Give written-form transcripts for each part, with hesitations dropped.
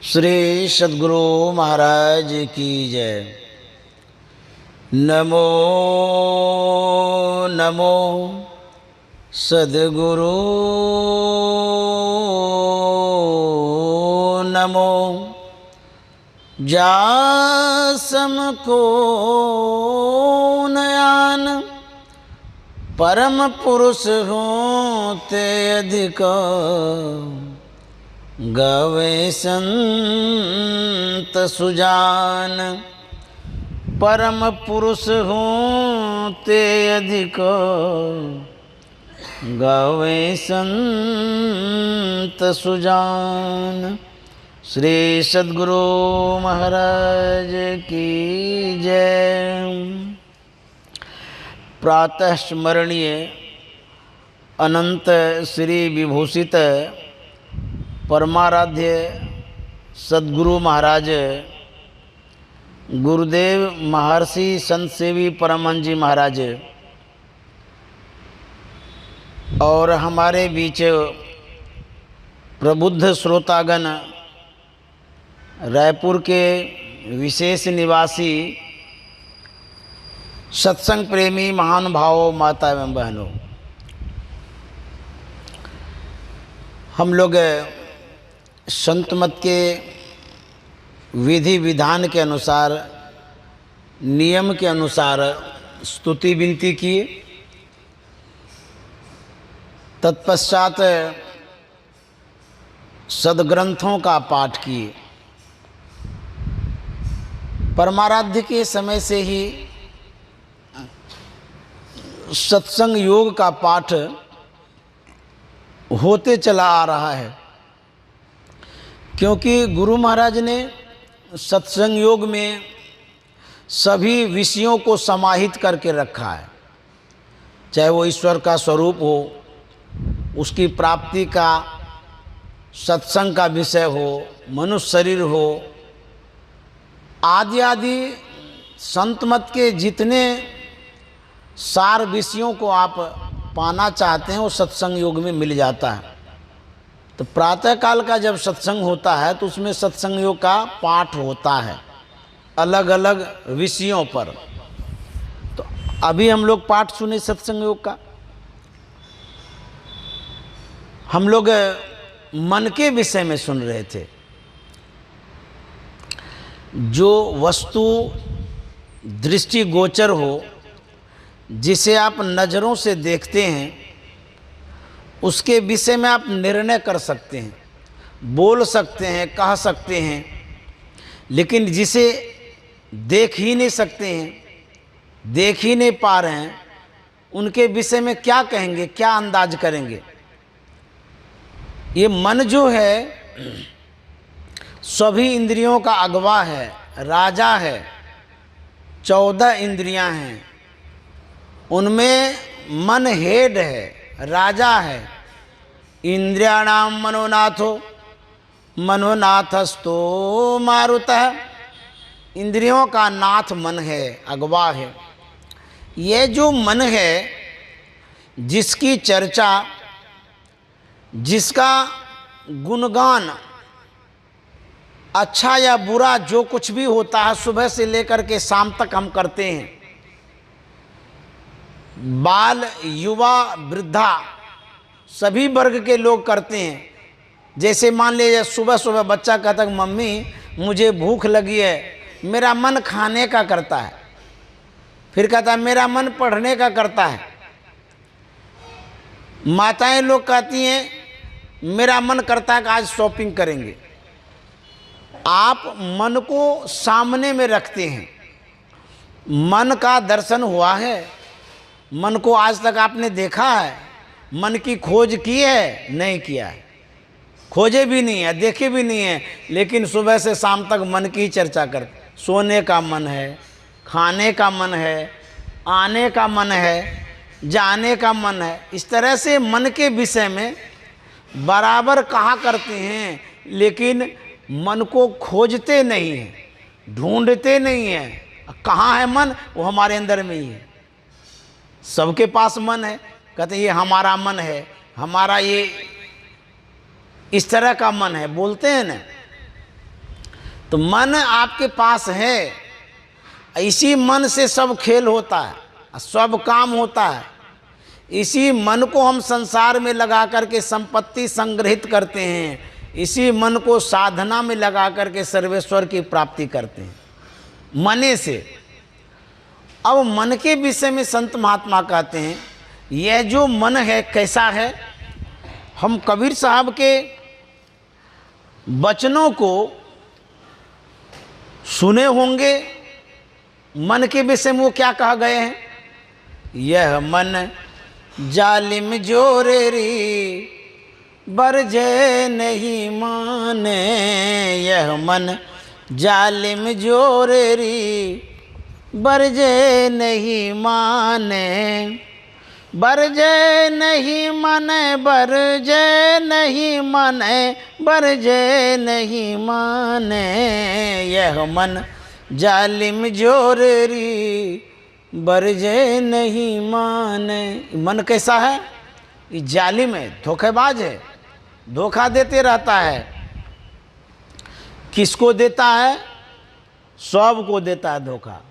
श्री सद्गुरु महाराज की जय। नमो नमो सद्गुरु नमो। जासम को नयान परम पुरुष होते अधिक। गवे संत सुजान परम पुरुष होते अधिक। गवे संत सुजान। श्री सद्गुरु महाराज की जय। प्रातः स्मरणीय अनंत श्री विभूषित परमाराध्य सद्गुरु महाराज गुरुदेव महर्षि संत सेवी परमहंस जी महाराज और हमारे बीच प्रबुद्ध श्रोतागण, रायपुर के विशेष निवासी सत्संग प्रेमी महानुभावों, माता एवं बहनों, हम लोग संत मत के विधि विधान के अनुसार, नियम के अनुसार स्तुति विनती किए। तत्पश्चात सद्ग्रंथों का पाठ किए। परमाराध्य के समय से ही सत्संग योग का पाठ होते चला आ रहा है, क्योंकि गुरु महाराज ने सत्संग योग में सभी विषयों को समाहित करके रखा है। चाहे वो ईश्वर का स्वरूप हो, उसकी प्राप्ति का सत्संग का विषय हो, मनुष्य शरीर हो, आदि आदि संत मत के जितने सार विषयों को आप पाना चाहते हैं वो सत्संग योग में मिल जाता है। तो प्रातःकाल का जब सत्संग होता है तो उसमें सत्संग योग का पाठ होता है अलग अलग विषयों पर। तो अभी हम लोग पाठ सुने सत्संग योग का। हम लोग मन के विषय में सुन रहे थे। जो वस्तु दृष्टि गोचर हो, जिसे आप नज़रों से देखते हैं, उसके विषय में आप निर्णय कर सकते हैं, बोल सकते हैं, कह सकते हैं। लेकिन जिसे देख ही नहीं सकते हैं, देख ही नहीं पा रहे हैं, उनके विषय में क्या कहेंगे, क्या अंदाज करेंगे। ये मन जो है सभी इंद्रियों का अगवा है, राजा है। 14 इंद्रियां हैं, उनमें मन हेड है, राजा है। इंद्रियाणाम मनोनाथो मनोनाथस्तो मारुतः। इंद्रियों का नाथ मन है, अगवा है। ये जो मन है, जिसकी चर्चा, जिसका गुणगान, अच्छा या बुरा जो कुछ भी होता है, सुबह से लेकर के शाम तक हम करते हैं। बाल, युवा, वृद्धा सभी वर्ग के लोग करते हैं। जैसे मान लीजिए सुबह सुबह बच्चा कहता है मम्मी मुझे भूख लगी है, मेरा मन खाने का करता है। फिर कहता है मेरा मन पढ़ने का करता है। माताएं लोग कहती हैं मेरा मन करता है कि आज शॉपिंग करेंगे। आप मन को सामने में रखते हैं। मन का दर्शन हुआ है? मन को आज तक आपने देखा है? मन की खोज की है? नहीं किया है। खोजे भी नहीं है, देखे भी नहीं है, लेकिन सुबह से शाम तक मन की ही चर्चा करते। सोने का मन है, खाने का मन है, आने का मन है, जाने का मन है। इस तरह से मन के विषय में बराबर कहा करते हैं, लेकिन मन को खोजते नहीं हैं, ढूंढते नहीं हैं। कहाँ है मन? वो हमारे अंदर में ही है। सबके पास मन है, कहते ये हमारा मन है, हमारा ये इस तरह का मन है, बोलते हैं ना। तो मन आपके पास है, इसी मन से सब खेल होता है, सब काम होता है। इसी मन को हम संसार में लगा करके संपत्ति संग्रहित करते हैं, इसी मन को साधना में लगा करके सर्वेश्वर की प्राप्ति करते हैं, मने से। अब मन के विषय में संत महात्मा कहते हैं, यह जो मन है कैसा है। हम कबीर साहब के वचनों को सुने होंगे, मन के विषय में वो क्या कहा गए हैं। यह मन जालिम जोरेरी बरजे नहीं माने, यह मन जालिम जोरेरी बरजे नहीं माने, बरजे नहीं माने, बरजे नहीं माने, बरजे नहीं माने, यह मन जालिम जोरेरी बरजे नहीं माने। मन कैसा है, ये जालिम है, धोखेबाज है, धोखा देते रहता है। किसको देता है, सबको देता है धोखा,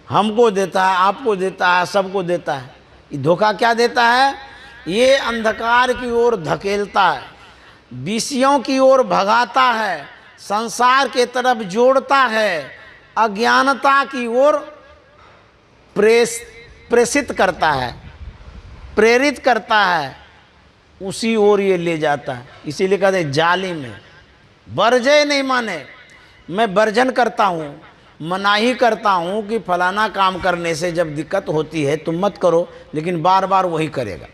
हमको देता है, आपको देता है, सबको देता है। ये धोखा क्या देता है, ये अंधकार की ओर धकेलता है, विषयों की ओर भगाता है, संसार के तरफ जोड़ता है, अज्ञानता की ओर प्रेषित करता है, प्रेरित करता है, उसी ओर ये ले जाता है। इसीलिए कहते हैं जालिम है। वर्जय नहीं माने, मैं वर्जन करता हूँ, मनाही करता हूँ कि फलाना काम करने से जब दिक्कत होती है तुम मत करो, लेकिन बार बार वही करेगा।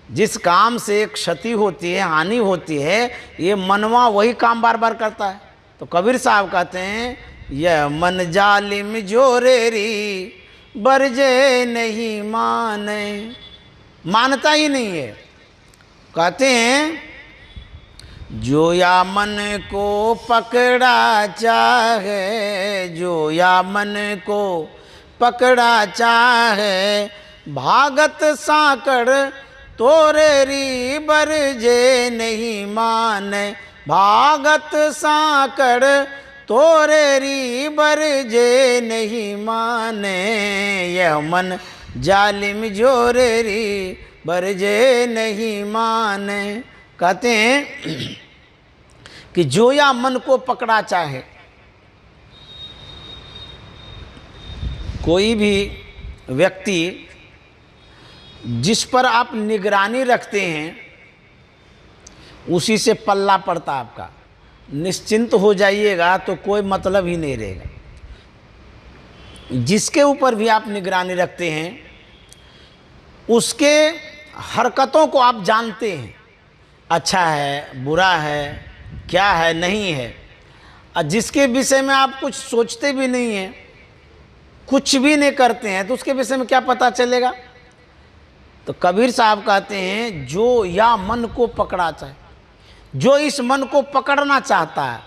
जिस काम से क्षति होती है, हानि होती है, ये मनवा वही काम बार बार करता है। तो कबीर साहब कहते हैं, यह मन जालिम जोरेरी बरजे नहीं माने, मानता ही नहीं है। कहते हैं, जो या मन को पकड़ा चाहे, जो या मन को पकड़ा चाहे, भागत साकड़ तोरेरी बरजे नहीं माने, भागत साकड़ तोरेरी बरजे नहीं माने, यह मन जालिम जोरेरी बरजे नहीं माने। कहते हैं कि जो या मन को पकड़ा चाहे, कोई भी व्यक्ति जिस पर आप निगरानी रखते हैं उसी से पल्ला पड़ता आपका। निश्चिंत हो जाइएगा तो कोई मतलब ही नहीं रहेगा। जिसके ऊपर भी आप निगरानी रखते हैं उसके हरकतों को आप जानते हैं, अच्छा है, बुरा है, क्या है, नहीं है। और जिसके विषय में आप कुछ सोचते भी नहीं हैं, कुछ भी नहीं करते हैं, तो उसके विषय में क्या पता चलेगा। तो कबीर साहब कहते हैं, जो या मन को पकड़ा चाहे, जो इस मन को पकड़ना चाहता है,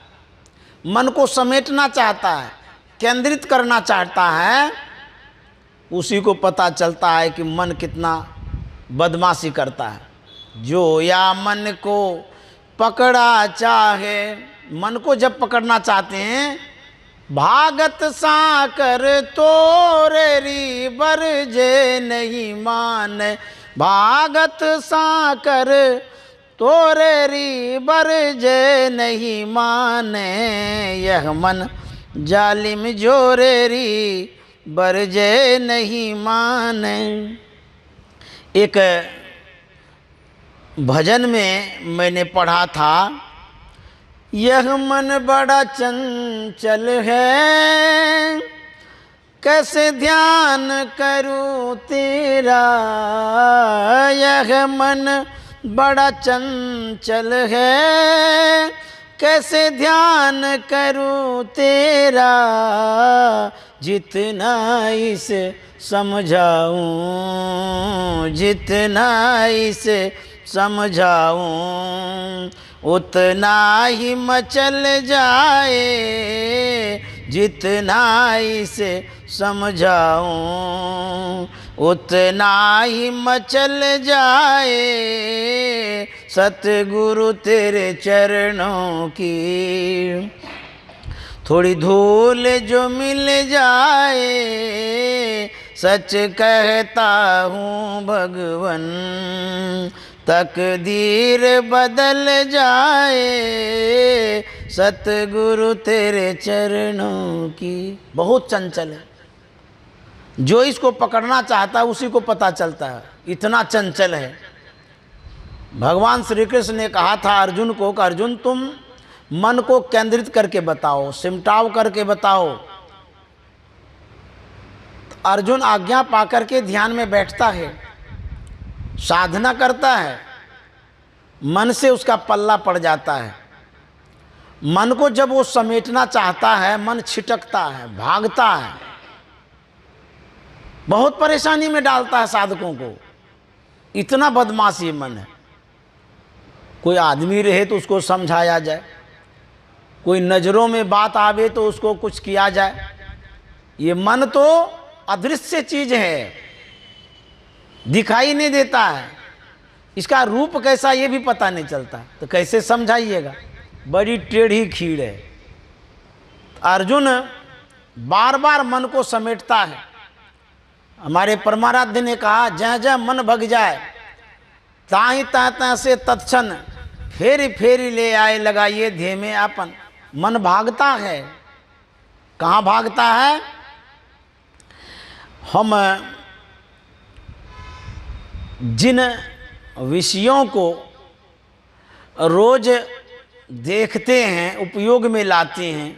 मन को समेटना चाहता है, केंद्रित करना चाहता है, उसी को पता चलता है कि मन कितना बदमाशी करता है। जो या मन को पकड़ा चाहे, मन को जब पकड़ना चाहते हैं, भागत साकर तोरेरी बरजे नहीं माने, भागत साकर तोरेरी बरजे नहीं माने, यह मन जालिम जोरेरी बरजे नहीं माने। एक भजन में मैंने पढ़ा था, यह मन बड़ा चंचल है, कैसे ध्यान करूं तेरा, यह मन बड़ा चंचल है, कैसे ध्यान करूं तेरा, जितना इसे समझाऊं, जितना इसे समझाऊं, उतना ही मचल जाए, जितना इसे समझाऊं, उतना ही मचल जाए, सतगुरु तेरे चरणों की। थोड़ी धूल जो मिल जाए, सच कहता हूँ भगवन, तकदीर बदल जाए, सतगुरु तेरे चरणों की। बहुत चंचल है, जो इसको पकड़ना चाहता है उसी को पता चलता है, इतना चंचल है। भगवान श्री कृष्ण ने कहा था अर्जुन को कि अर्जुन तुम मन को केंद्रित करके बताओ, सिमटाव करके बताओ। अर्जुन आज्ञा पाकर के ध्यान में बैठता है, साधना करता है, मन से उसका पल्ला पड़ जाता है। मन को जब वो समेटना चाहता है, मन छिटकता है, भागता है, बहुत परेशानी में डालता है साधकों को। इतना बदमाश ये मन है। कोई आदमी रहे तो उसको समझाया जाए, कोई नज़रों में बात आवे तो उसको कुछ किया जाए। ये मन तो अदृश्य चीज है, दिखाई नहीं देता है, इसका रूप कैसा ये भी पता नहीं चलता, तो कैसे समझाइएगा। बड़ी टेढ़ी खीर है। अर्जुन बार बार मन को समेटता है। हमारे परमाराध्य ने कहा जहाँ जहाँ मन भग जाए, ताही ता से तत्क्षण फेरी फेरी ले आए, लगाइए ध्येय में अपन। मन भागता है, कहाँ भागता है? हम जिन विषयों को रोज देखते हैं, उपयोग में लाते हैं,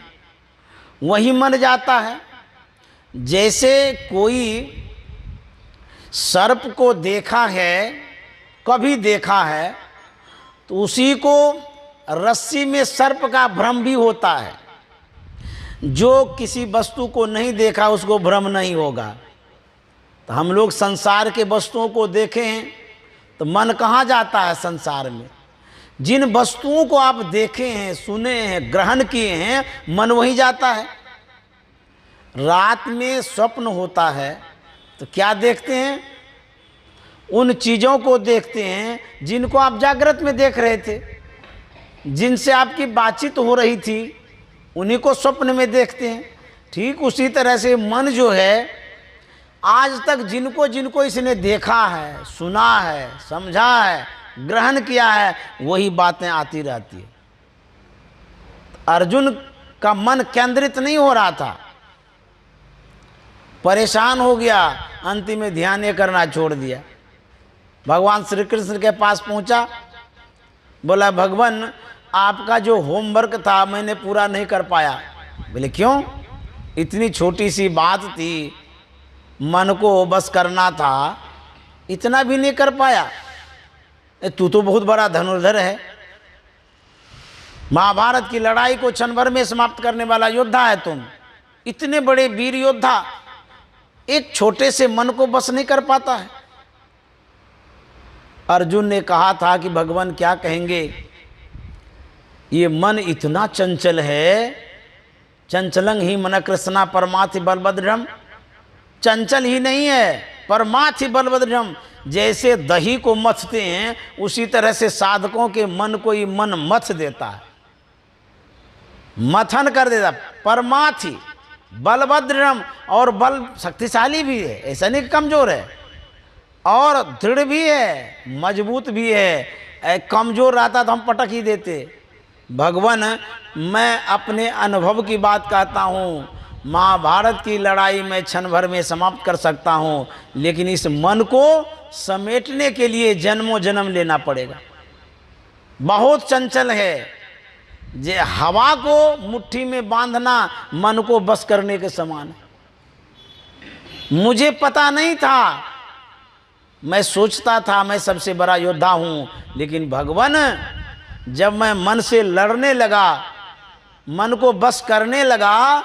वही मन जाता है। जैसे कोई सर्प को देखा है, कभी देखा है, तो उसी को रस्सी में सर्प का भ्रम भी होता है। जो किसी वस्तु को नहीं देखा उसको भ्रम नहीं होगा। तो हम लोग संसार के वस्तुओं को देखे हैं तो मन कहाँ जाता है संसार में? जिन वस्तुओं को आप देखे हैं, सुने हैं, ग्रहण किए हैं, मन वहीं जाता है। रात में स्वप्न होता है तो क्या देखते हैं? उन चीज़ों को देखते हैं जिनको आप जागृत में देख रहे थे, जिनसे आपकी बातचीत हो रही थी, उन्हीं को स्वप्न में देखते हैं। ठीक उसी तरह से मन जो है, आज तक जिनको जिनको इसने देखा है, सुना है, समझा है, ग्रहण किया है, वही बातें आती रहती है। अर्जुन का मन केंद्रित नहीं हो रहा था, परेशान हो गया, अंतिम में ध्यान ये करना छोड़ दिया। भगवान श्री कृष्ण के पास पहुंचा, बोला भगवान आपका जो होमवर्क था मैंने पूरा नहीं कर पाया। बोले क्यों? इतनी छोटी सी बात थी, मन को बस करना था, इतना भी नहीं कर पाया? तू तो बहुत बड़ा धनुर्धर है, महाभारत की लड़ाई को क्षण भर में समाप्त करने वाला योद्धा है तुम, इतने बड़े वीर योद्धा, एक छोटे से मन को बस नहीं कर पाता है। अर्जुन ने कहा था कि भगवान क्या कहेंगे, ये मन इतना चंचल है। चंचलं ही मन कृष्णा परमाथि बलभद्रम। चंचल ही नहीं है, परमाथि बलभद्रम। जैसे दही को मथते हैं उसी तरह से साधकों के मन को ही मन मथ देता है, मथन कर देता। परमाथि बलभद्रम, और बल शक्तिशाली भी है, ऐसा नहीं कमजोर है, और दृढ़ भी है, मजबूत भी है। कमजोर रहता तो हम पटक ही देते। भगवान मैं अपने अनुभव की बात कहता हूँ, महाभारत की लड़ाई में क्षण भर में समाप्त कर सकता हूँ, लेकिन इस मन को समेटने के लिए जन्मों जन्म लेना पड़ेगा। बहुत चंचल है। जे हवा को मुट्ठी में बांधना मन को बस करने के समान है। मुझे पता नहीं था, मैं सोचता था मैं सबसे बड़ा योद्धा हूँ, लेकिन भगवान जब मैं मन से लड़ने लगा, मन को बस करने लगा,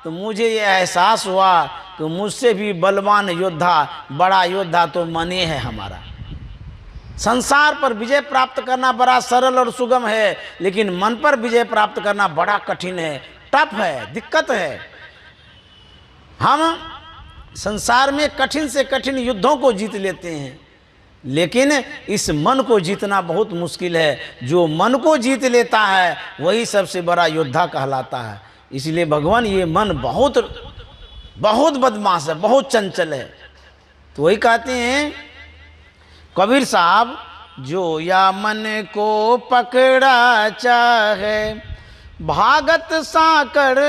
तो मुझे ये एहसास हुआ कि मुझसे भी बलवान योद्धा, बड़ा योद्धा तो मन ही है हमारा। संसार पर विजय प्राप्त करना बड़ा सरल और सुगम है, लेकिन मन पर विजय प्राप्त करना बड़ा कठिन है, टफ है, दिक्कत है। हम संसार में कठिन से कठिन युद्धों को जीत लेते हैं, लेकिन इस मन को जीतना बहुत मुश्किल है। जो मन को जीत लेता है वही सबसे बड़ा योद्धा कहलाता है। इसलिए भगवान ये मन बहुत बहुत बदमाश है, बहुत चंचल है। तो वही कहते हैं कबीर साहब, जो या मन को पकड़ा चाहे भागत साकर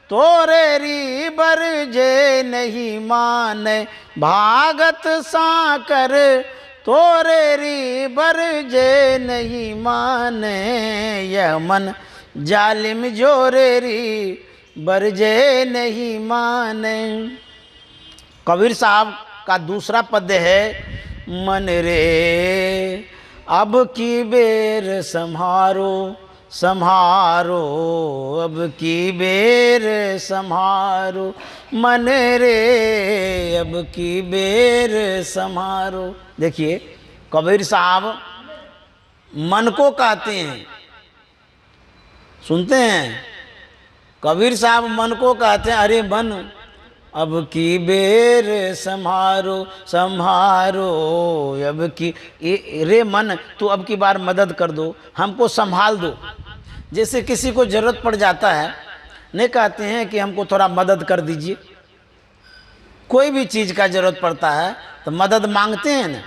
तोरे री बरजे नहीं माने, भागत साकर तोरे री बरजे नहीं माने, यह मन जालिम जोरे री बरजे नहीं माने। कबीर साहब का दूसरा पद्य है, मन रे अब की बेर संहारो संहारो, अब की बेर संहारो, मन रे अब की बेर संहारो। देखिए कबीर साहब मन को कहते हैं, सुनते हैं, कबीर साहब मन को कहते हैं, अरे मन अब की बेर संहारो संहारो, अब की रे मन तू अब की बार मदद कर दो, हमको संभाल दो। जैसे किसी को ज़रूरत पड़ जाता है, नहीं कहते हैं कि हमको थोड़ा मदद कर दीजिए, कोई भी चीज़ का ज़रूरत पड़ता है तो मदद मांगते हैं ना।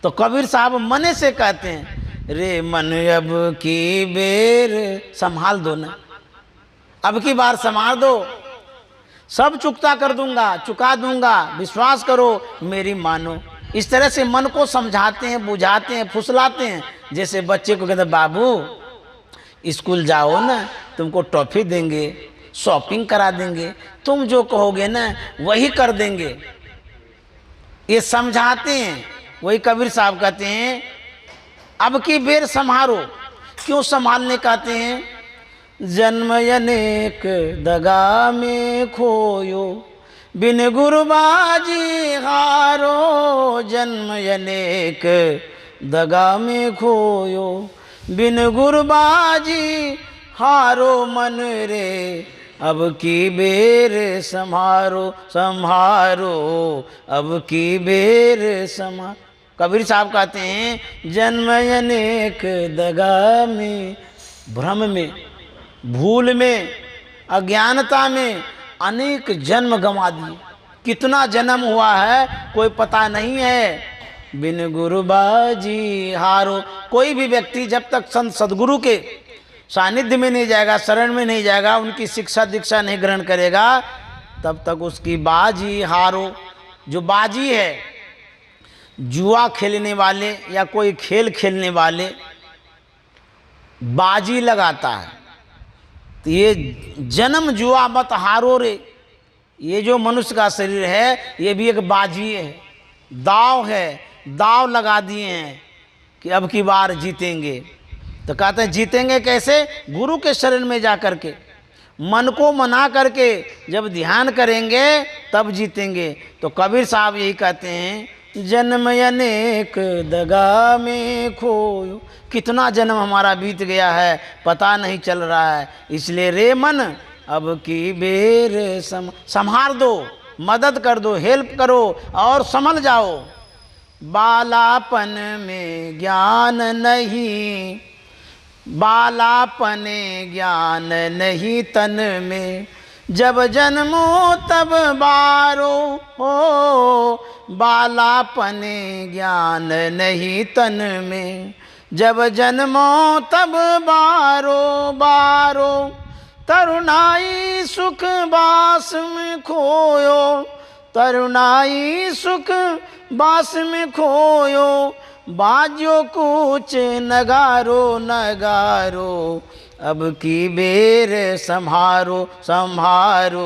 तो कबीर साहब मने से कहते हैं, रे मन अब की बेर संभाल दो ना, अब की बार संभाल दो, सब चुकता कर दूंगा, चुका दूंगा, विश्वास करो, मेरी मानो। इस तरह से मन को समझाते हैं, बुझाते हैं, फुसलाते हैं। जैसे बच्चे को कहते बाबू स्कूल जाओ ना, तुमको टॉफी देंगे, शॉपिंग करा देंगे, तुम जो कहोगे ना वही कर देंगे, ये समझाते हैं। वही कबीर साहब कहते हैं अब की बेर संभारो। क्यों संभालने कहते हैं? जन्म अनेक दगा में खोयो, बिन गुरुबाजी हारो, जन्म अनेक दगा में खोयो, बिन गुरुबाजी हारो, मन रे अब की बेर संभारो संभारो, अब की बेर संभारो। कबीर साहब कहते हैं जन्म अनेक दगा में, भ्रम में, भूल में, अज्ञानता में अनेक जन्म गंवा दिए। कितना जन्म हुआ है कोई पता नहीं है। बिन गुरुबाजी हारो, कोई भी व्यक्ति जब तक संत सदगुरु के सानिध्य में नहीं जाएगा, शरण में नहीं जाएगा, उनकी शिक्षा दीक्षा नहीं ग्रहण करेगा, तब तक उसकी बाजी हारो। जो बाजी है, जुआ खेलने वाले या कोई खेल खेलने वाले बाजी लगाता है, तो ये जन्म जुआ मत हारो रे। ये जो मनुष्य का शरीर है ये भी एक बाजी है, दाव है, दाव लगा दिए हैं कि अब की बार जीतेंगे। तो कहते हैं जीतेंगे कैसे? गुरु के शरण में जा कर के, मन को मना करके जब ध्यान करेंगे तब जीतेंगे। तो कबीर साहब यही कहते हैं जन्म अनेक दगा में खोयो। कितना जन्म हमारा बीत गया है पता नहीं चल रहा है। इसलिए रे मन अब की बेर संभाल दो, मदद कर दो, हेल्प करो और संभल जाओ। बालापन में ज्ञान नहीं, बालापन ज्ञान नहीं तन में, जब जन्मो तब बारो हो। बालापन ज्ञान नहीं तन में, जब जन्मो तब बारो बारो। तरुणाई सुख बास में खोयो, तरुणाई सुख बास में खोयो। बाजो कूच नगारो नगारो, अब की बेर संभारो संभारो,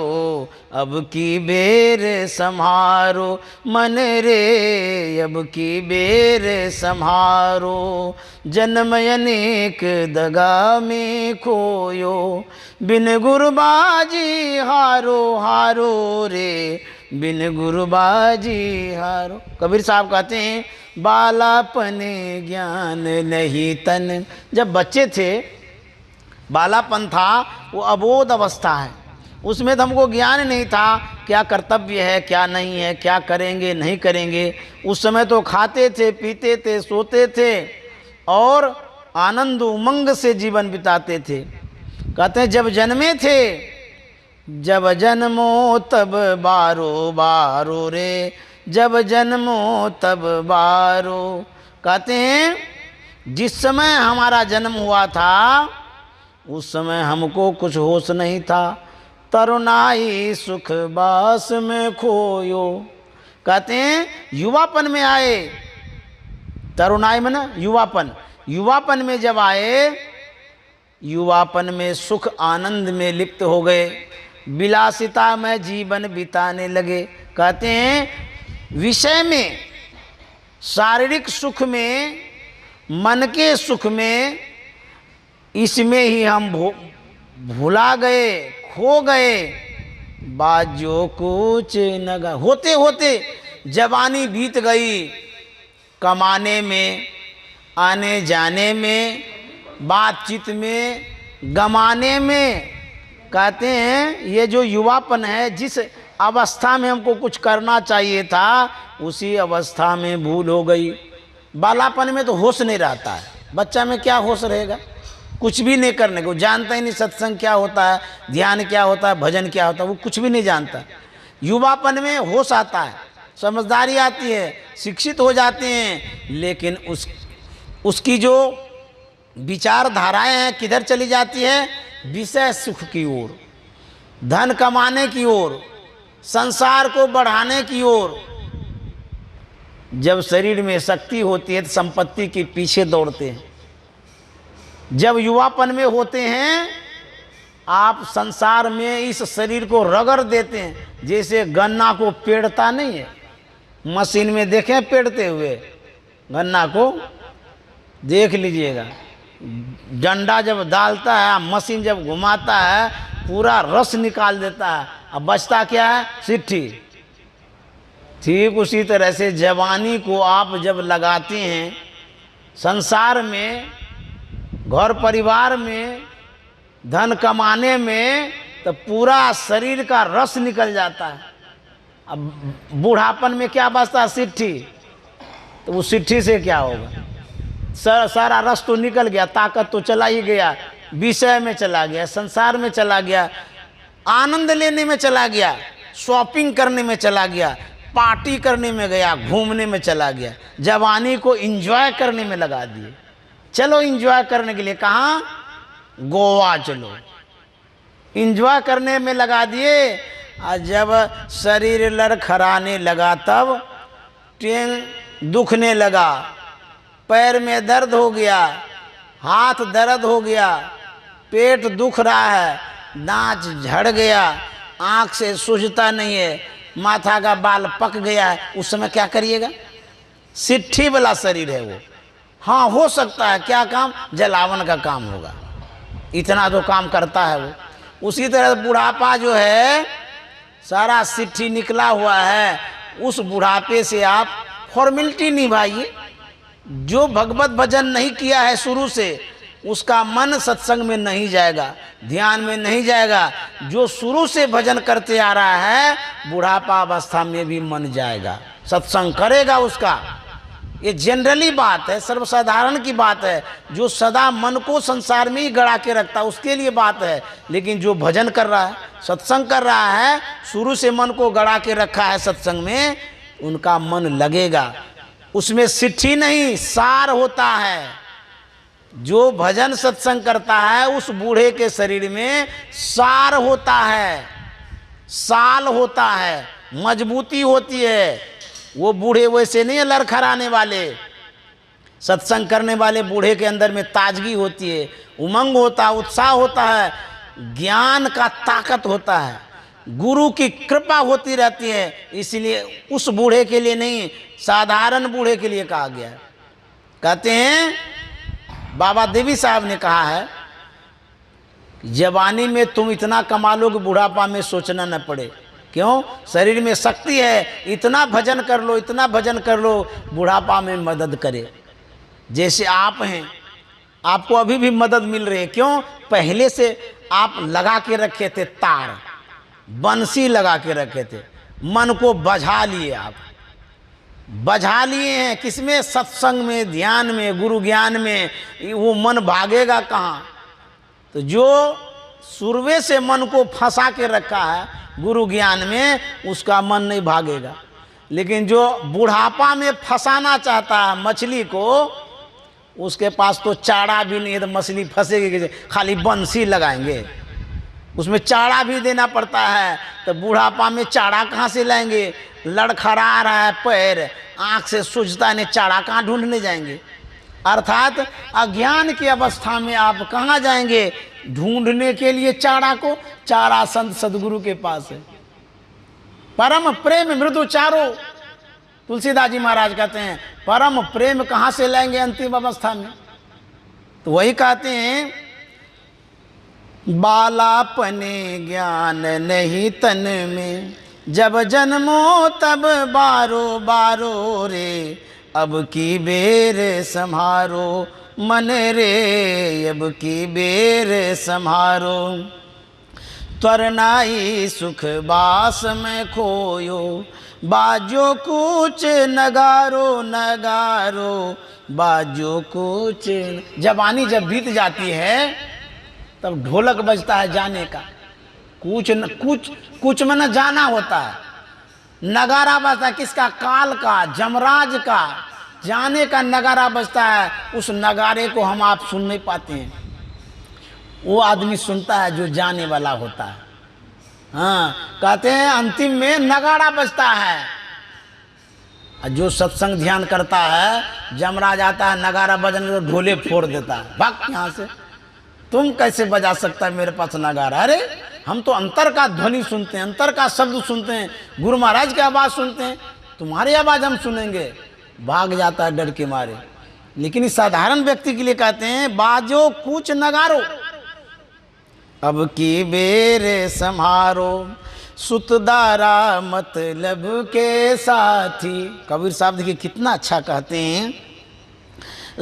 अब की बेर संभारो। मन रे अब की बेर संभारो, जन्म अनेक दगा में खोयो। बिन गुरुबाजी हारो हारो रे, बिन गुरुबाजी हारो। कबीर साहब कहते हैं बालापन ज्ञान नहीं तन। जब बच्चे थे, बालापन था, वो अबोध अवस्था है, उसमें तो हमको ज्ञान नहीं था क्या कर्तव्य है क्या नहीं है, क्या करेंगे नहीं करेंगे। उस समय तो खाते थे, पीते थे, सोते थे और आनंद उमंग से जीवन बिताते थे। कहते हैं जब जन्मे थे, जब जन्मो तब बारो बारो रे, जब जन्मो तब बारो। कहते हैं जिस समय हमारा जन्म हुआ था उस समय हमको कुछ होश नहीं था, तरुणाई सुख बास में खोयो। कहते हैं युवापन में आए, तरुणाई में ना युवापन, युवापन में जब आए, युवापन में सुख आनंद में लिप्त हो गए, विलासिता में जीवन बिताने लगे। कहते हैं विषय में, शारीरिक सुख में, मन के सुख में, इसमें ही हम भुला गए, खो गए। बाजो कुछ न गए, होते होते जवानी बीत गई, कमाने में, आने जाने में, बातचीत में, गमाने में। कहते हैं ये जो युवापन है, जिस अवस्था में हमको कुछ करना चाहिए था उसी अवस्था में भूल हो गई। बालापन में तो होश नहीं रहता है, बच्चा में क्या होश रहेगा, कुछ भी नहीं करने को, जानता ही नहीं सत्संग क्या होता है, ध्यान क्या होता है, भजन क्या होता है, वो कुछ भी नहीं जानता। युवापन में होश आता है, समझदारी आती है, शिक्षित हो जाते हैं, लेकिन उसकी जो विचारधाराएं हैं किधर चली जाती है, विषय सुख की ओर, धन कमाने की ओर, संसार को बढ़ाने की ओर। जब शरीर में शक्ति होती है तो संपत्ति के पीछे दौड़ते हैं। जब युवापन में होते हैं आप संसार में इस शरीर को रगड़ देते हैं, जैसे गन्ना को पेड़ता नहीं है, मशीन में देखें पेड़ते हुए गन्ना को, देख लीजिएगा, डंडा जब डालता है, मशीन जब घुमाता है, पूरा रस निकाल देता है, अब बचता क्या है, सिट्ठी। ठीक उसी तरह से जवानी को आप जब लगाते हैं संसार में, घर परिवार में, धन कमाने में, तो पूरा शरीर का रस निकल जाता है। अब बूढ़ापन में क्या बचता है, सिट्ठी। तो उस सिट्ठी से क्या होगा, सारा रस तो निकल गया, ताकत तो चला ही गया, विषय में चला गया, संसार में चला गया, आनंद लेने में चला गया, शॉपिंग करने में चला गया, पार्टी करने में गया, घूमने में चला गया, जवानी को एंजॉय करने में लगा दिए। चलो एंजॉय करने के लिए कहाँ, गोवा चलो, एंजॉय करने में लगा दिए। और जब शरीर लड़खड़ाने लगा तब टेंग दुखने लगा, पैर में दर्द हो गया, हाथ दर्द हो गया, पेट दुख रहा है, दांत झड़ गया, आँख से सूझता नहीं है, माथा का बाल पक गया है, उस समय क्या करिएगा, सिट्ठी वाला शरीर है वो। हाँ हो सकता है क्या काम, जलावन का काम होगा, इतना तो काम करता है वो। उसी तरह बुढ़ापा जो है सारा सिट्ठी निकला हुआ है, उस बुढ़ापे से आप फॉर्मेलिटी निभाइए। जो भगवत भजन नहीं किया है शुरू से, उसका मन सत्संग में नहीं जाएगा, ध्यान में नहीं जाएगा। जो शुरू से भजन करते आ रहा है बुढ़ापा अवस्था में भी मन जाएगा, सत्संग करेगा उसका। ये जनरली बात है, सर्वसाधारण की बात है। जो सदा मन को संसार में ही गड़ा के रखता है उसके लिए बात है। लेकिन जो भजन कर रहा है, सत्संग कर रहा है, शुरू से मन को गड़ा के रखा है सत्संग में, उनका मन लगेगा। उसमें सिट्ठी नहीं सार होता है। जो भजन सत्संग करता है उस बूढ़े के शरीर में सार होता है, साल होता है, मजबूती होती है। वो बूढ़े वैसे नहीं है लड़खड़ाने वाले। सत्संग करने वाले बूढ़े के अंदर में ताजगी होती है, उमंग होता है, उत्साह होता है, ज्ञान का ताकत होता है, गुरु की कृपा होती रहती है। इसलिए उस बूढ़े के लिए नहीं, साधारण बूढ़े के लिए कहा गया है। कहते हैं बाबा देवी साहब ने कहा है, जवानी में तुम इतना कमा लो कि बुढ़ापा में सोचना न पड़े। क्यों? शरीर में शक्ति है, इतना भजन कर लो, इतना भजन कर लो, बुढ़ापा में मदद करे। जैसे आप हैं, आपको अभी भी मदद मिल रही है। क्यों? पहले से आप लगा के रखे थे तार, बंसी लगा के रखे थे, मन को बझा लिए, आप बझा लिए हैं। किसमें? सत्संग में, ध्यान में, गुरु ज्ञान में। वो मन भागेगा कहाँ? तो जो शुरुए से मन को फंसा के रखा है गुरु ज्ञान में, उसका मन नहीं भागेगा। लेकिन जो बुढ़ापा में फंसाना चाहता है मछली को, उसके पास तो चारा भी नहीं है, तो मछली फंसेगी कैसे? खाली बंसी लगाएंगे, उसमें चारा भी देना पड़ता है। तो बुढ़ापा में चारा कहाँ से लाएंगे? लड़खड़ा रहा है पैर, आँख से सूझता नहीं, चारा कहाँ ढूंढने जाएंगे? अर्थात अज्ञान की अवस्था में आप कहाँ जाएंगे ढूंढने के लिए चारा को? चारा संत सदगुरु के पास है। परम प्रेम मृदु चारो, तुलसीदास जी महाराज कहते हैं परम प्रेम कहाँ से लाएंगे अंतिम अवस्था में? तो वही कहते हैं बालापने ज्ञान नहीं तन में, जब जन्मो तब बारो बारो रे, अब की बेर संहारो मन रे, अब की बेर संहारो। त्वरनाई सुख बास में खोयो, बाजो कुछ नगारो नगारो, बाजो कुछ। जवानी जब बीत जाती है तब ढोलक बजता है जाने का, कुछ में न जाना होता है, नगारा बजता है किसका? काल का, जमराज का, जाने का नगारा बजता है। उस नगारे को हम आप सुन नहीं पाते हैं, वो आदमी सुनता है जो जाने वाला होता है। हाँ, कहते हैं अंतिम में नगाड़ा बजता है। जो सत्संग ध्यान करता है, जमराज आता है नगारा बजने तो ढोले फोड़ देता है, भाग यहाँ से, तुम कैसे बजा सकता है मेरे पास नगारा? अरे हम तो अंतर का ध्वनि सुनते हैं, अंतर का शब्द सुनते हैं, गुरु महाराज की आवाज़ सुनते हैं, तुम्हारी आवाज़ हम सुनेंगे? भाग जाता है डर के मारे। लेकिन इस साधारण व्यक्ति के लिए कहते हैं बाजो कुछ नगारो, अब की बेर संहारो, सुतदारा मतलब के साथी। कबीर साहब देखिए कितना अच्छा कहते हैं,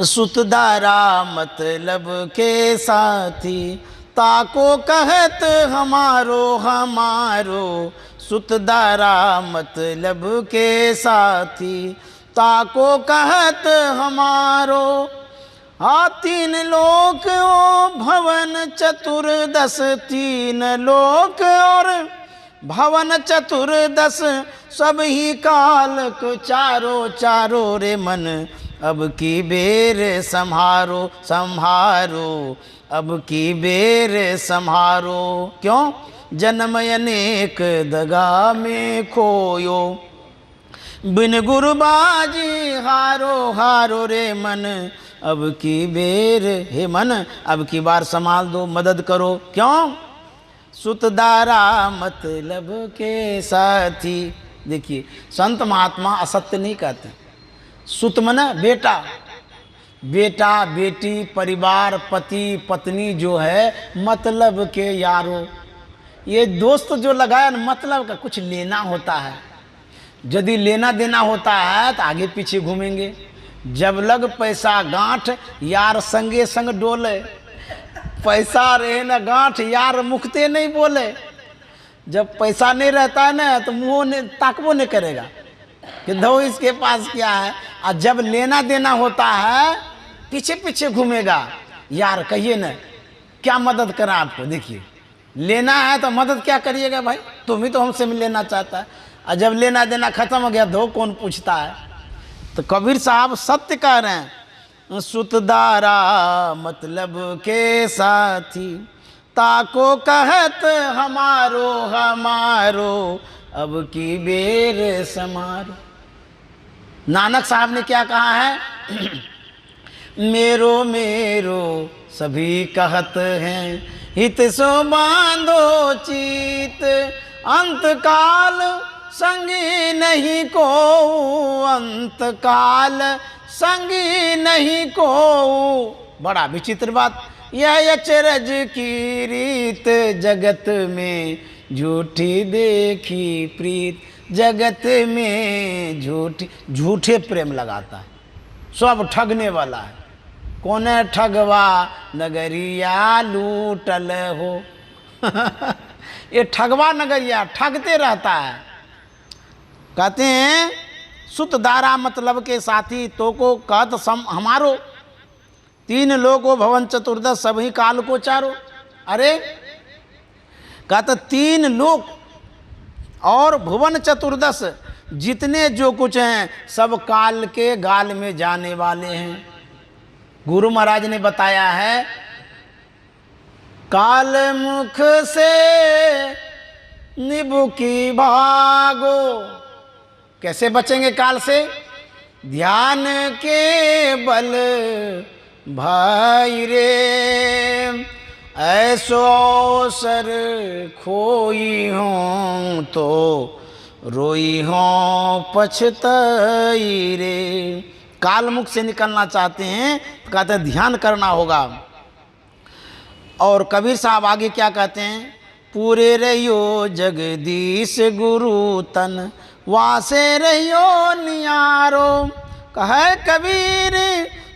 सुतदारा मतलब के साथी, ताको कहत हमारो हमारो, सुतदारा मतलब के साथी, ताको कहत हमारो। हाँ, तीन लोक ओ भवन चतुर्दश, तीन लोक और भवन चतुर्दश, सब ही काल को चारो चारो रे मन, अब की बेर संहारो संहारो, अब की बेर संहारो। क्यों? जन्म अनेक दगा में खोयो, बिन गुरु बाजी हारो हारो रे मन, अब की बेर हे मन, अब की बार संभाल दो, मदद करो। क्यों? सुतदारा मतलब के साथी। देखिए संत महात्मा असत्य नहीं कहते। सुत मना बेटा, बेटा बेटी परिवार पति पत्नी जो है मतलब के यारो। ये दोस्त जो लगाया मतलब का कुछ लेना होता है, यदि लेना देना होता है तो आगे पीछे घूमेंगे। जब लग पैसा गांठ यार संगे संग डोले, पैसा रहे न गांठ यार मुखते नहीं बोले। जब पैसा नहीं रहता है ना तो मुँह ने ताकबो नहीं करेगा कि दो इसके पास क्या है। और जब लेना देना होता है पीछे पीछे घूमेगा, यार कहिए न क्या मदद करा आपको। देखिए लेना है तो मदद क्या करिएगा भाई, तुम ही तो हमसे लेना चाहता है। और जब लेना देना खत्म हो गया तो कौन पूछता है। तो कबीर साहब सत्य कह रहे हैं, सुतदारा मतलब के साथी, ताको कहत हमारो हमारो, अब की बेर समारो। नानक साहब ने क्या कहा है, मेरो मेरो सभी कहत हैं, हित सो बांधो चीत, अंत काल संगी नहीं को, अंत काल संगी नहीं को। बड़ा विचित्र बात, यह अचरज की रीत, जगत में झूठी देखी प्रीत, जगत में झूठे प्रेम लगाता है, सब ठगने वाला है। कोने ठगवा नगरिया लूटल हो। ये ठगवा नगरिया ठगते रहता है। कहते हैं सुतदारा मतलब के साथी, तो को कहत हमारो, तीन लोगो भवन चतुर्दश, सभी काल को चारो। अरे कहता 3 लोक और भुवन चतुर्दश, जितने जो कुछ हैं सब काल के गाल में जाने वाले हैं। गुरु महाराज ने बताया है, काल मुख से निबुकी भागो। कैसे बचेंगे काल से? ध्यान के बल भाई रे, ऐसो अवसर खोई हूँ तो रोई हूँ पछताई रे। काल मुख से निकलना चाहते हैं तो कहते हैं ध्यान करना होगा। और कबीर साहब आगे क्या कहते हैं, पूरे रहियो जगदीश गुरु तन, वासे रहियो नियारो। कहे कबीर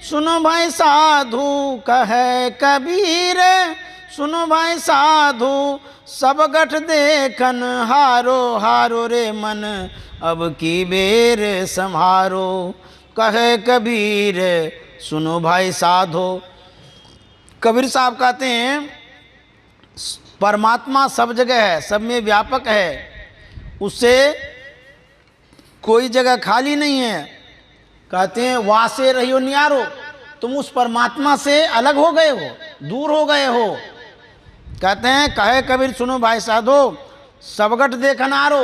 सुनो भाई साधु, कहे कबीर सुनो भाई साधु, सब गठ देखन हारो हारो रे मन, अब की बेर संहारो। कहे कबीर सुनो भाई साधो। कबीर साहब कहते हैं परमात्मा सब जगह है, सब में व्यापक है, उससे कोई जगह खाली नहीं है। कहते हैं वासे रहियो न्यारो, तुम उस परमात्मा से अलग हो गए हो, दूर हो गए हो। कहते हैं कहे कबीर सुनो भाई साधो, सब घट देखनारो,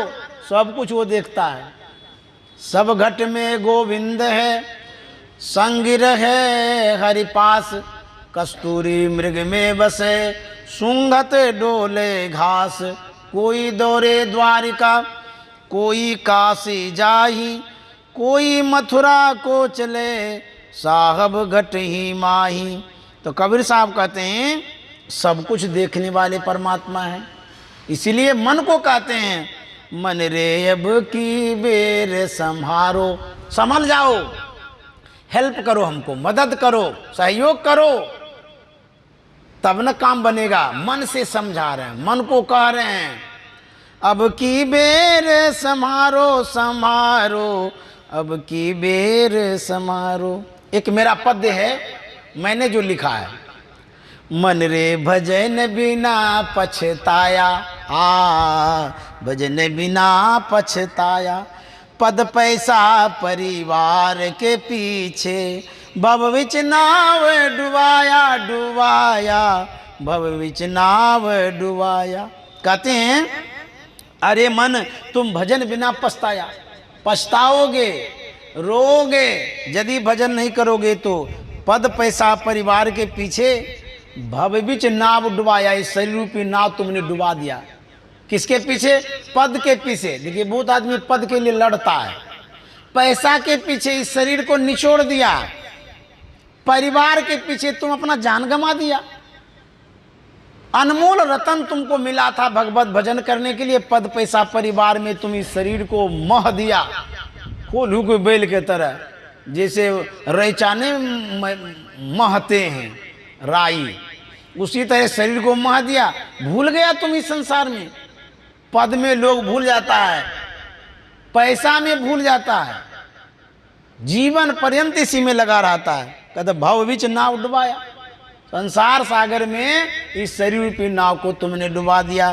सब कुछ वो देखता है। सब घट में गोविंद है, संग रहे हरि पास, कस्तूरी मृग में बसे, सुंघत डोले घास। कोई दौरे द्वारिका, कोई काशी जाही, कोई मथुरा को चले, साहब घट ही माही। तो कबीर साहब कहते हैं सब कुछ देखने वाले परमात्मा है। इसीलिए मन को कहते हैं मन रे अब की बेर संहारो। संभल जाओ, हेल्प करो, हमको मदद करो, सहयोग करो, तब न काम बनेगा। मन से समझा रहे हैं, मन को कह रहे हैं अब की बेर संहारो संहारो, अब की बेर संहारो। एक मेरा पद्य है, मैंने जो लिखा है, मन रे भजन बिना पछताया, भजन बिना पछताया, पद पैसा परिवार के पीछे, भव विच नाव डुबाया डुबाया, भव विच नाव डुबाया। कहते हैं अरे मन तुम भजन बिना पछताया, पछताओगे, रोगे यदि भजन नहीं करोगे तो। पद पैसा परिवार के पीछे, भव विच नाव डुबाया, इस शरीर रूपी नाव तुमने डुबा दिया। किसके पीछे? पद के पीछे। देखिए बहुत आदमी पद के लिए लड़ता है, पैसा के पीछे इस शरीर को निचोड़ दिया, परिवार के पीछे तुम अपना जान गंवा दिया। अनमोल रतन तुमको मिला था भगवत भजन करने के लिए, पद पैसा परिवार में तुम इस शरीर को मह दिया, कोल्हू के बैल के तरह, जैसे रैचाने महते हैं राई, उसी तरह शरीर को मह दिया। भूल गया तुम इस संसार में। पद में लोग भूल जाता है, पैसा में भूल जाता है, जीवन पर्यंत इसी में लगा रहता है। कहते भव विच नाव डुबाया, संसार सागर में इस शरीर रूपी नाव को तुमने डुबा दिया।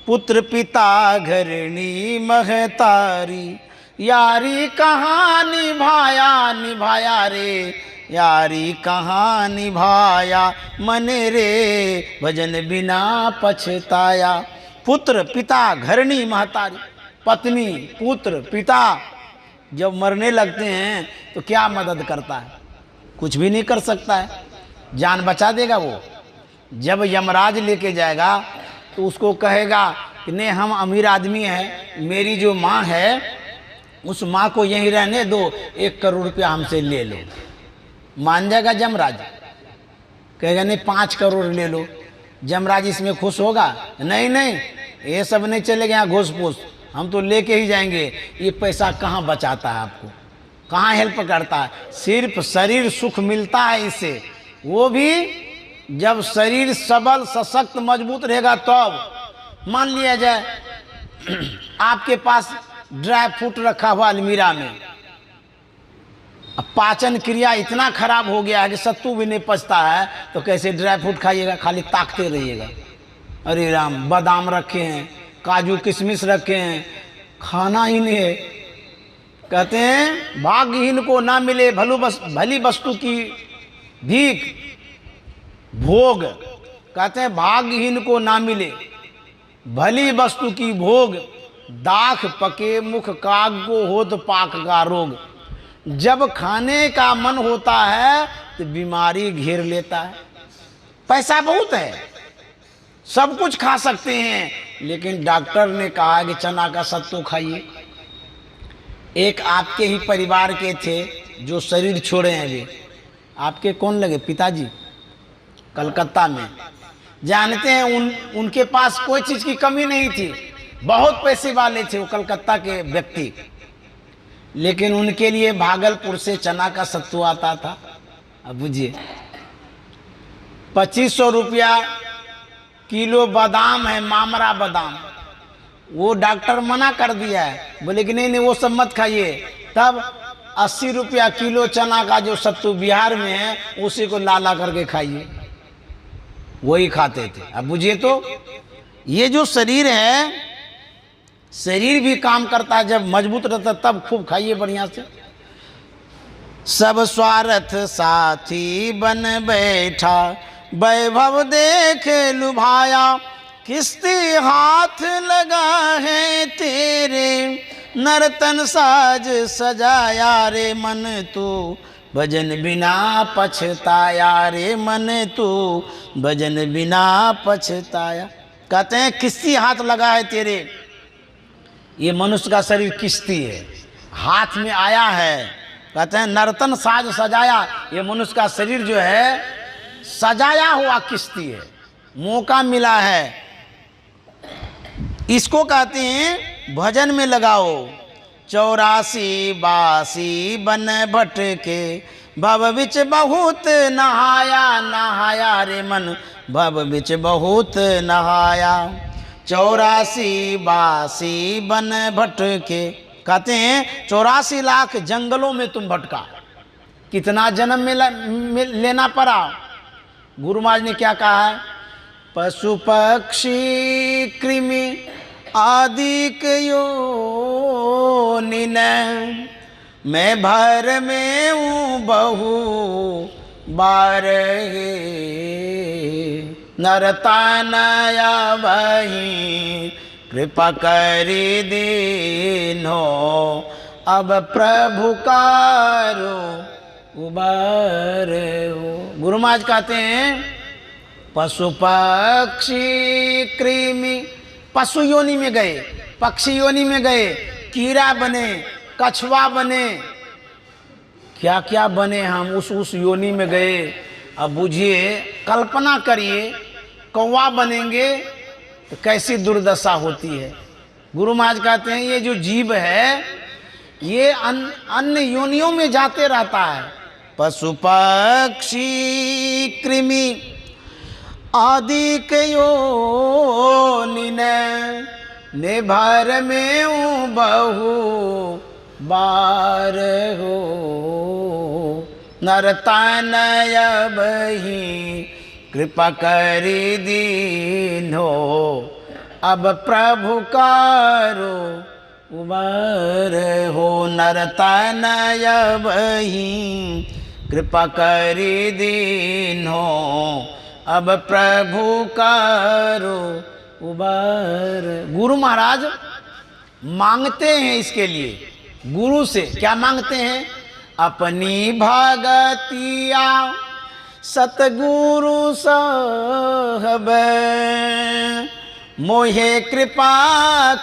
पुत्र पिता घरनी महतारी, यारी कहाँ निभाया निभाया रे, यारी कहाँ निभाया, मन रे भजन बिना पछताया। पुत्र पिता घरनी महतारी, पत्नी पुत्र पिता जब मरने लगते हैं तो क्या मदद करता है? कुछ भी नहीं कर सकता है। जान बचा देगा वो। जब यमराज लेके जाएगा तो उसको कहेगा कि नहीं हम अमीर आदमी हैं, मेरी जो माँ है उस माँ को यहीं रहने दो, 1 करोड़ रुपया हमसे ले लो। मान जाएगा यमराज? कहेगा नहीं 5 करोड़ ले लो। यमराज इसमें खुश होगा? नहीं नहीं, ये सब नहीं चलेगा, यहाँ घूस फूस, हम तो लेके ही जाएंगे। ये पैसा कहाँ बचाता है आपको, कहाँ हेल्प करता है? सिर्फ शरीर सुख मिलता है इससे, वो भी जब शरीर सबल सशक्त मजबूत रहेगा तब। मान लिया जाए आपके पास ड्राई फ्रूट रखा हुआ अलमीरा में, अब पाचन क्रिया इतना खराब हो गया है कि सत्तू भी नहीं पचता है, तो कैसे ड्राई फ्रूट खाइएगा? खाली ताकते रहिएगा। अरे राम, बादाम रखे हैं, काजू किशमिश रखे हैं, खाना ही नहीं है। कहते हैं भाग्यहीन को ना मिले भली वस्तु की भीख भोग। कहते हैं भाग्यहीन को ना मिले भली वस्तु की भोग, दाख पके मुख काग को हो तो पाक का रोग। जब खाने का मन होता है तो बीमारी घेर लेता है। पैसा बहुत है, सब कुछ खा सकते हैं, लेकिन डॉक्टर ने कहा कि चना का सत्तू खाइए। एक आपके ही परिवार के थे जो शरीर छोड़े हैं अभी, आपके कौन लगे, पिताजी, कलकत्ता में। जानते हैं उनके पास कोई चीज़ की कमी नहीं थी, बहुत पैसे वाले थे वो कलकत्ता के व्यक्ति, लेकिन उनके लिए भागलपुर से चना का सत्तू आता था। अब बुझिए 2500 रुपया किलो बादाम है, मामरा बादाम, वो डॉक्टर मना कर दिया है, बोले कि नहीं नहीं वो सब मत खाइए। तब 80 रुपया किलो चना का जो सत्तू बिहार में है उसी को लाला करके खाइए, वही खाते थे। अब बुझिए तो ये जो शरीर है, शरीर भी काम करता है, जब मजबूत रहता तब खूब खाइए बढ़िया से। सब स्वार्थ साथी बन बैठा, वैभव देख लुभाया, किस्ती हाथ लगा है तेरे, नर्तन साज सजाया रे मन तू, भजन बिना पछताया रे मन तू, भजन बिना पछताया। कहते हैं किस्ती हाथ लगा है तेरे, ये मनुष्य का शरीर किस्ती है, हाथ में आया है। कहते हैं नर्तन साज सजाया, ये मनुष्य का शरीर जो है सजाया हुआ किस्ती है, मौका मिला है, इसको कहते हैं भजन में लगाओ। 84 बासी बन भटके, भव बिच बहुत नहाया, नहाया रे मन, भव बिच बहुत नहाया। 84 बासी बन भटके, कहते हैं 84 लाख जंगलों में तुम भटका, कितना जन्म में लेना पड़ा। गुरु महाराज ने क्या कहा है, पशु पक्षी कृमि आदि योनि मैं भर में हूँ बहु बार, नरतानया वही कृपा करी दीनो, अब प्रभु कारो उबार हो। गुरु महाराज कहते हैं पशु पक्षी कृमि, पशु योनि में गए, पक्षी योनि में गए, कीड़ा बने, कछुआ बने, क्या क्या बने, हम उस योनि में गए। अब बुझिए, कल्पना करिए कौवा बनेंगे तो कैसी दुर्दशा होती है। गुरु महाराज कहते हैं ये जो जीव है ये अन्य योनियों में जाते रहता है। पशु पक्षी कृमि आदि योनि ने भर में हूँ बहु बार हो, नरतनय बही कृपा करी दीनो, अब प्रभु कारो उबार हो, नरतनय बही कृपा करी दीनो, अब प्रभु कारो उबार। गुरु महाराज मांगते हैं इसके लिए, गुरु से क्या मांगते हैं, अपनी भगतिया सतगुरु साहब, मोहे कृपा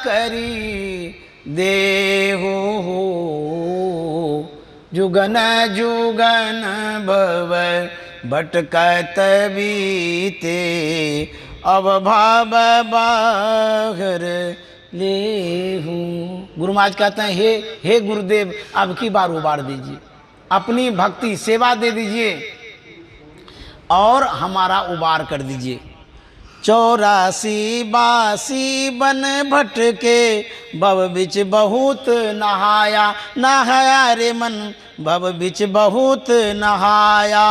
करी देहु, जुगन जुगन भव भटकत बीते, अब भाव बाहर लेहू। गुरु महाराज कहते हैं हे गुरुदेव, अब की बार उबार दीजिए, अपनी भक्ति सेवा दे दीजिए और हमारा उबार कर दीजिए। 84 बासी बन भटके, भव बिच बहुत नहाया, नहाया रे मन, भव बिच बहुत नहाया।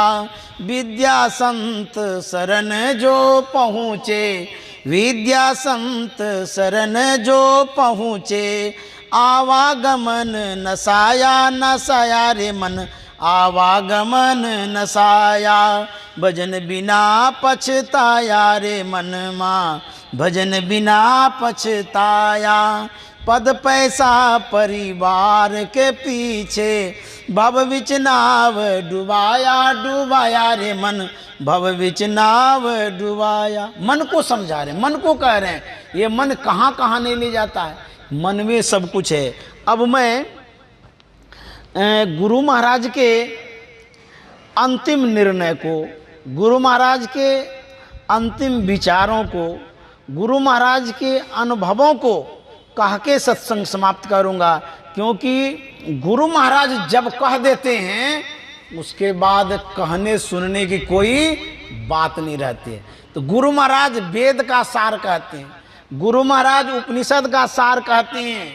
विद्या संत शरण जो पहुँचे, विद्या संत शरण जो पहुँचे, आवागमन नसाया नसाया रे मन, आवागमन नसाया। भजन बिना पछताया रे मन माँ, भजन बिना पछताया। पद पैसा परिवार के पीछे, भव विच नाव डुबाया डुबाया रे मन, भव विच नाव डुबाया। मन को समझा रहे, मन को कह रहे हैं, ये मन कहाँ कहाँ नहीं ले जाता है, मन में सब कुछ है। अब मैं गुरु महाराज के अंतिम निर्णय को, गुरु महाराज के अंतिम विचारों को, गुरु महाराज के अनुभवों को कह के सत्संग समाप्त करूँगा, क्योंकि गुरु महाराज जब कह देते हैं उसके बाद कहने सुनने की कोई बात नहीं रहती है। तो गुरु महाराज वेद का सार कहते हैं, गुरु महाराज उपनिषद का सार कहते हैं,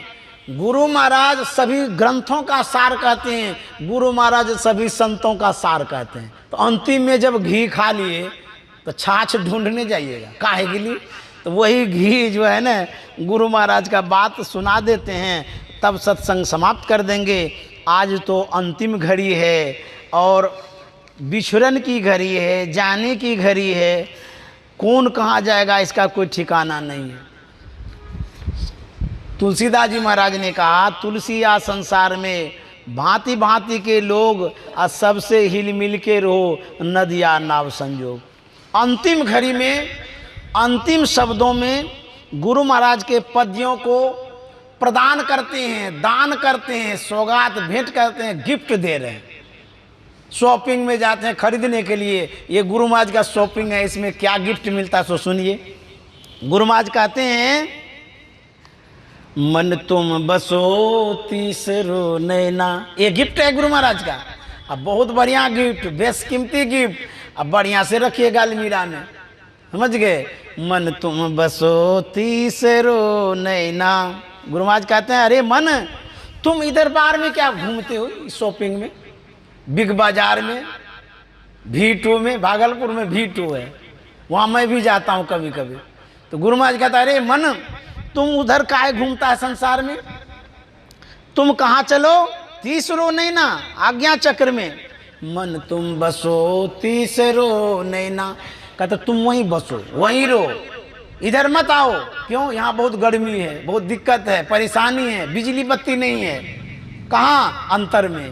गुरु महाराज सभी ग्रंथों का सार कहते हैं, गुरु महाराज सभी संतों का सार कहते हैं। तो अंतिम में जब घी खा लिए तो छाछ ढूंढने जाइएगा काहे के लिए, तो वही घी जो है ना गुरु महाराज का बात सुना देते हैं, तब सत्संग समाप्त कर देंगे। आज तो अंतिम घड़ी है और बिछुरन की घड़ी है, जाने की घड़ी है, कौन कहाँ जाएगा इसका कोई ठिकाना नहीं है। तुलसीदास जी महाराज ने कहा, तुलसी या संसार में भांति भांति के लोग, आ सबसे हिल मिल के रहो नदिया नाव संजोग। अंतिम घड़ी में, अंतिम शब्दों में गुरु महाराज के पद्यों को प्रदान करते हैं, दान करते हैं, सौगात भेंट करते हैं, गिफ्ट दे रहे हैं। शॉपिंग में जाते हैं खरीदने के लिए, ये गुरु महाराज का शॉपिंग है, इसमें क्या गिफ्ट मिलता है सो सुनिए। गुरु महाराज कहते हैं, मन तुम बसो तीसरो नैना, ये गिफ्ट है गुरु महाराज का। अब बहुत बढ़िया गिफ्ट, बेशकीमती गिफ्ट, अब बढ़िया से रखिएगा अलमीरा में, समझ गए। मन तुम बसो तीसरो नैना, गुरु महाराज कहते हैं, अरे मन तुम इधर बार में क्या घूमते हो, शॉपिंग में, बिग बाजार में, V2 में, भागलपुर में V2 है, वहाँ मैं भी जाता हूँ कभी कभी। तो गुरु महाराज कहता है, अरे मन तुम उधर काहे घूमता है संसार में, तुम कहाँ चलो, तीसरो नैना, आज्ञा चक्र में। मन तुम बसो तीसरो नैना, कहते तुम वहीं बसो, वहीं रहो, इधर मत आओ। क्यों, यहाँ बहुत गर्मी है, बहुत दिक्कत है, परेशानी है, बिजली बत्ती नहीं है। कहाँ, अंतर में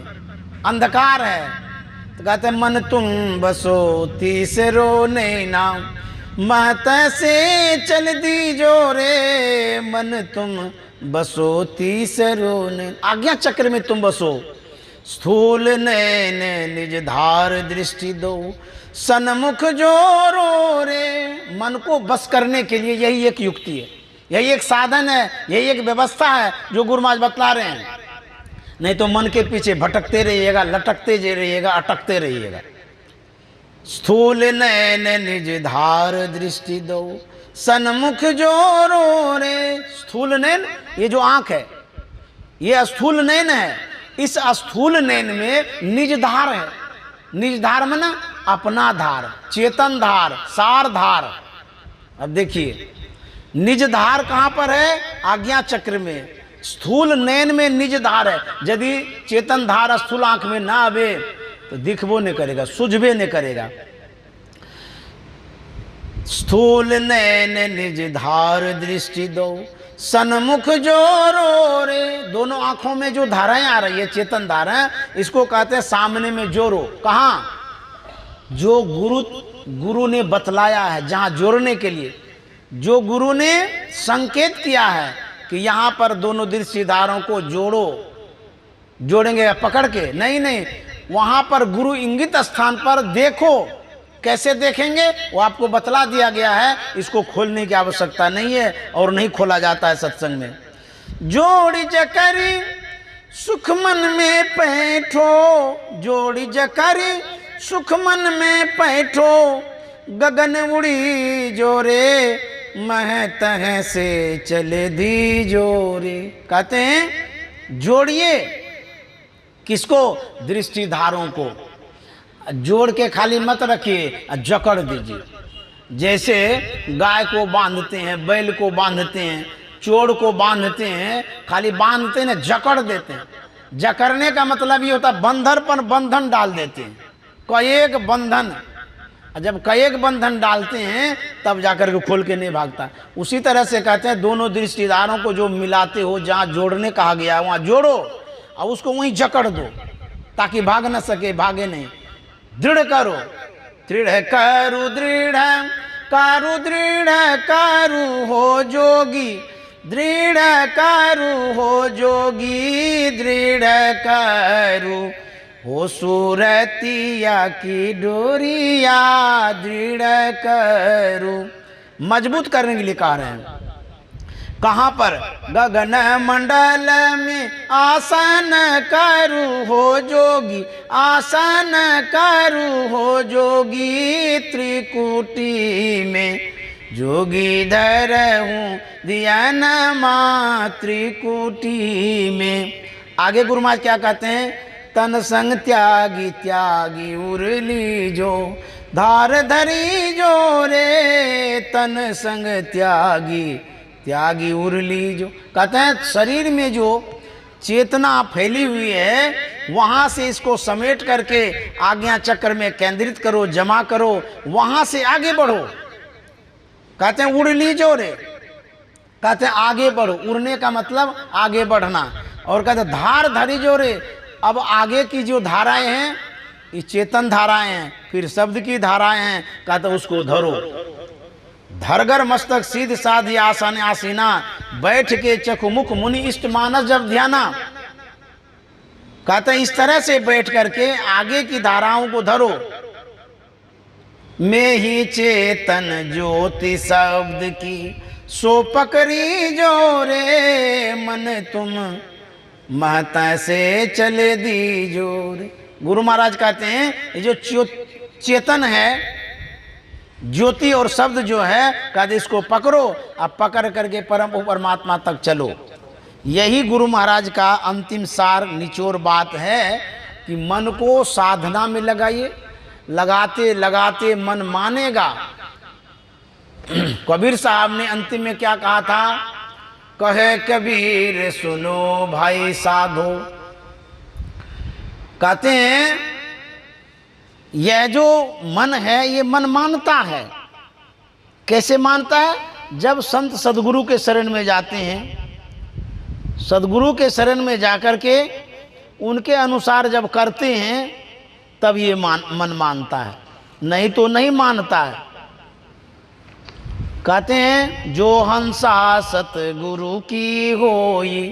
अंधकार है। तो कहते मन तुम बसो तीसरो नैना, महत से चल दी जो रे, मन तुम बसो तीसरो नैना, आज्ञा चक्र में तुम बसो। स्थूल नैन निज धार दृष्टि दो, सन्मुख जोरो रे। मन को बस करने के लिए यही एक युक्ति है, यही एक साधन है, यही एक व्यवस्था है जो गुरु महाराज बतला रहे हैं। नहीं तो मन के पीछे भटकते रहिएगा, लटकते रहिएगा, अटकते रहिएगा। स्थूल नैन निज धार दृष्टि दो, सन्मुख जोरो रे। स्थूल नैन, ये जो आंख है ये स्थूल नैन है, इस स्थूल नैन में निज धार है। निज धार में ना अपना धार, चेतन धार, सार धार। अब देखिए निज धार कहाँ पर है, आज्ञा चक्र में। स्थूल नैन में निज धार है। यदि चेतन धार स्थूल आंख में ना आवे तो दिखबो नहीं करेगा, सुझबे नहीं करेगा। स्थूल नैन निज धार दृष्टि दो, सन्मुख जोरो रे। दोनों आंखों में जो धाराएं आ रही है, चेतन धाराएं, इसको कहते हैं सामने में जोरो। कहाँ, जो गुरु ने बतलाया है, जहाँ जोड़ने के लिए जो गुरु ने संकेत किया है कि यहाँ पर दोनों दृष्टिधारों को जोड़ो। जोड़ेंगे पकड़ के, नहीं, वहाँ पर गुरु इंगित स्थान पर देखो। कैसे देखेंगे वो आपको बतला दिया गया है, इसको खोलने की आवश्यकता नहीं है और नहीं खोला जाता है सत्संग में। जोड़ी जकरी सुख मन में पैठो, जोड़ी जकरी सुख मन में पैठो, गगन उड़ी जोरे, मह तह से चले दी जोरे। कहते हैं जोड़िए किसको, दृष्टिधारों को। जोड़ के खाली मत रखिए, जकड़ दीजिए। जैसे गाय को बांधते हैं, बैल को बांधते हैं, चोर को बांधते हैं, खाली बांधते हैं, जकड़ देते हैं। जकड़ने का मतलब ये होता है बंधन पर बंधन डाल देते हैं, कईक बंधन। जब कईक बंधन डालते हैं तब जाकर के खोल के नहीं भागता। उसी तरह से कहते हैं दोनों दृष्टिदारों को जो मिलाते हो, जहाँ जोड़ने कहा गया है वहाँ जोड़ो और उसको वहीं जकड़ दो ताकि भाग न सके, भागे नहीं। दृढ़ करो, दृढ़ करू, दृढ़ कारू, दृढ़ कारू हो जोगी, दृढ़ कारू हो जोगी, दृढ़ कारू हो सूरतिया की डोरिया, दृढ़ करू। मजबूत करने के लिए कह रहे हैं। कहाँ पर? गगन मंडल में आसन करू हो जोगी, आसन करू हो जोगी, त्रिकुटी में जोगी धर हूँ ध्यान माँ, त्रिकुटी में। आगे गुरु महाराज क्या कहते हैं? तन संग त्यागी, त्यागी उरली जो, धार धरी जो रे, तन संग त्यागी, त्यागी उरली जो। कहते हैं शरीर में जो चेतना फैली हुई है वहाँ से इसको समेट करके आज्ञा चक्र में केंद्रित करो, जमा करो, वहाँ से आगे बढ़ो। कहते हैं उड़ली जो रे, कहते हैं आगे बढ़ो। उड़ने का मतलब आगे बढ़ना। और कहते हैं धार धरी जो रे, अब आगे की जो धाराएं हैं ये चेतन धाराएं हैं, फिर शब्द की धाराएं हैं। कहते हैं उसको धरो। धरगर मस्तक सीध साधी आसन आसीना, बैठ के चखुमुख मुनि इष्ट मानस जब ध्याना। कहते हैं इस तरह से बैठ करके आगे की धाराओं को धरो। मैं ही चेतन ज्योति शब्द की सो पकड़ी जो रे, मन तुम महता से चले दी जो रे। गुरु महाराज कहते हैं ये जो चेतन है, ज्योति और शब्द जो है, कहते इसको पकड़ो, अब पकड़ करके परमात्मा तक चलो। यही गुरु महाराज का अंतिम सार निचोड़ बात है कि मन को साधना में लगाइए, लगाते लगाते मन मानेगा। कबीर साहब ने अंतिम में क्या कहा था? कहे कबीर सुनो भाई साधो। कहते हैं यह जो मन है ये मन मानता है। कैसे मानता है? जब संत सदगुरु के शरण में जाते हैं, सदगुरु के शरण में जाकर के उनके अनुसार जब करते हैं तब ये मन मानता है, नहीं तो नहीं मानता है। कहते हैं जो हंसा सतगुरु की होई,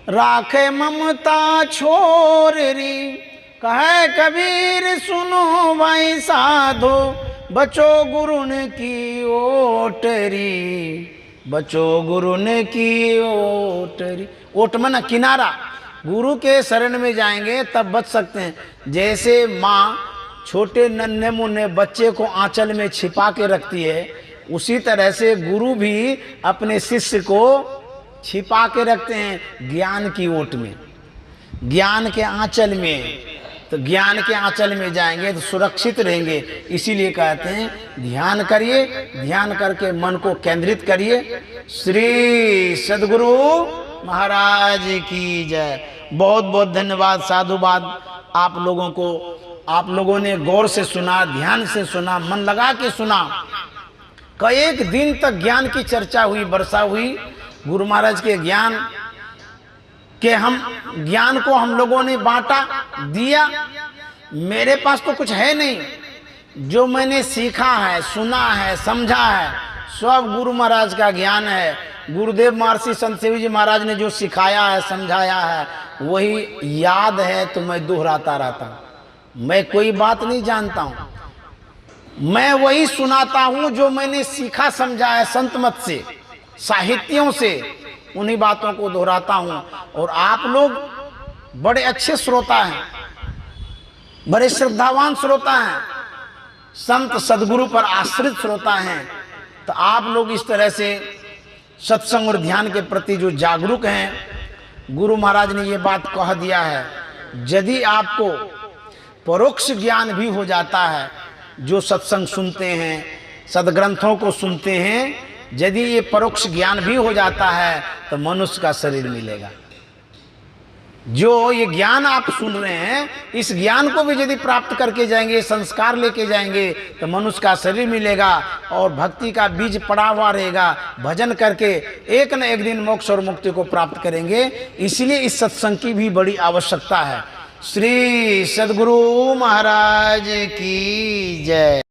राखे ममता छोर री। कहे कबीर सुनो भाई साधो, बचो गुरुन की ओटरी, बचो गुरुन की ओटरी। ओट मना किनारा। गुरु के शरण में जाएंगे तब बच सकते हैं। जैसे माँ छोटे नन्हे मुन्ने बच्चे को आंचल में छिपा के रखती है, उसी तरह से गुरु भी अपने शिष्य को छिपा के रखते हैं ज्ञान की ओट में, ज्ञान के आंचल में। तो ज्ञान के आंचल में जाएंगे तो सुरक्षित रहेंगे। इसीलिए कहते हैं ध्यान करिए, ध्यान करके मन को केंद्रित करिए। श्री सद्गुरु महाराज की जय। बहुत बहुत धन्यवाद, साधुवाद आप लोगों को। आप लोगों ने गौर से सुना, ध्यान से सुना, मन लगा के सुना। कई दिन तक ज्ञान की चर्चा हुई, वर्षा हुई। गुरु महाराज के ज्ञान के ज्ञान को हम लोगों ने बांटा, दिया। मेरे पास तो कुछ है नहीं, जो मैंने सीखा है, सुना है, समझा है, सब गुरु महाराज का ज्ञान है। गुरुदेव महर्षि संत सेवी जी महाराज ने जो सिखाया है, समझाया है, वही याद है तो मैं दोहराता रहता हूँ। मैं कोई बात नहीं जानता हूँ, मैं वही सुनाता हूँ जो मैंने सीखा समझा है संत मत से, साहित्यों से, उन्हीं बातों को दोहराता हूँ। और आप लोग बड़े अच्छे श्रोता हैं, बड़े श्रद्धावान श्रोता हैं, संत सदगुरु पर आश्रित श्रोता हैं। तो आप लोग इस तरह से सत्संग और ध्यान के प्रति जो जागरूक हैं, गुरु महाराज ने ये बात कह दिया है। यदि आपको परोक्ष ज्ञान भी हो जाता है, जो सत्संग सुनते हैं सदग्रंथों को सुनते हैं, यदि ये परोक्ष ज्ञान भी हो जाता है तो मनुष्य का शरीर मिलेगा। जो ये ज्ञान आप सुन रहे हैं, इस ज्ञान को भी यदि प्राप्त करके जाएंगे, संस्कार लेके जाएंगे, तो मनुष्य का शरीर मिलेगा और भक्ति का बीज पड़ा हुआ रहेगा। भजन करके एक न एक दिन मोक्ष और मुक्ति को प्राप्त करेंगे। इसलिए इस सत्संग की भी बड़ी आवश्यकता है। श्री सद्गुरु महाराज की जय।